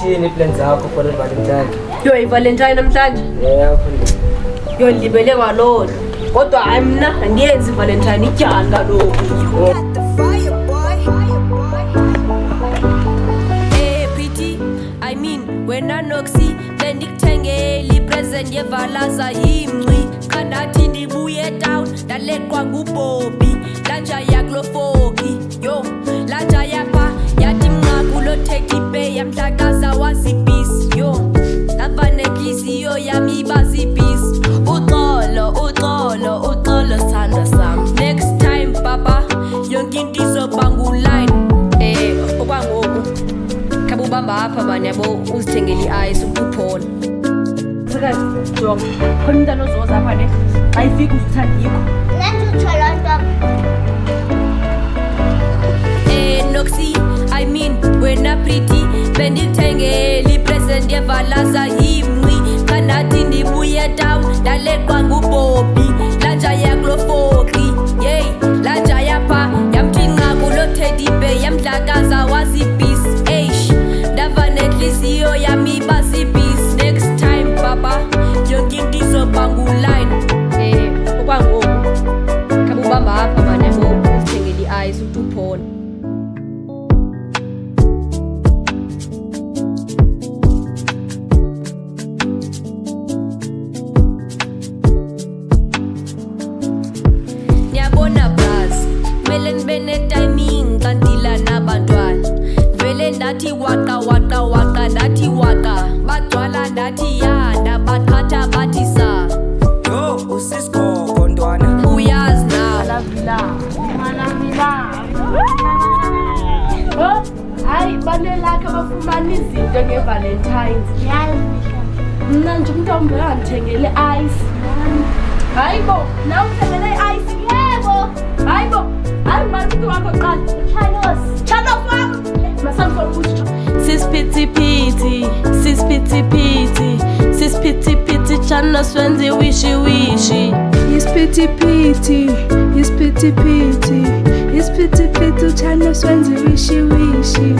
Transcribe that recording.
Zithini plans zakho for Valentine? Yo, iValentine namhlanje? Yeah, yo ndibele kwalona. Kodwa hayi mina andiyenzi iValentine ityani kaloku. Hey pretty, I mean wena noxi bendikuthengeli present yevalaza yimncwi. Kandathi ndibuye town ndaleqwa nguBobby. Lanja yaklofoki, yo, lanja yapha yathi mnqaku lo take pay yamhlakaza wazibhisi, yo. Afanekisiyo yami bazibhisi. Uxolo sithanda sami. Next time papa yonke into izoba nguline. Okwangoku khabe ubamba apha manje yabo uzithengele i-ice ukuphona. Sakazi jonga khona umntana ozoza apha ne ayifiki uthanda yikho. Noxi, I mean wena pretty bendikuthengeli present yevalaza yimncwi. Kandathi ndibuye town ndaleqwa nguBobby. Lanja yaklofoki, yey, lanja yapha yamthi nqaku lo teddy bear yamdlakaza wazibhisi. Eish, ndava nenhliziyo yami bazibhisi. Next time papa yonke into izoba nguline. Okwangoku khabe ubamba apha manje yabo uzithengele i-ice uthi uphona. Niyabona bras, kumele nibe ne-timing kanti la nabantwana. Vele ndathi waka ndathi waka. Bagcwala ndathi yanda baqhatha bathi sa. Yo, usisigogo ntwana. Uyazi na hayi banelakhe bafumana izinto ngeValentines. Mna nje umuntu ongangithengele ice. Hayi bo, nawe uthengele ice. Yebo. Hayi bo, hayi umuntu wakho qala. Chalos wami. Masamfo ukuthi Sispiti chana swenzi wishi. Yispiti, chana swenzi wishi.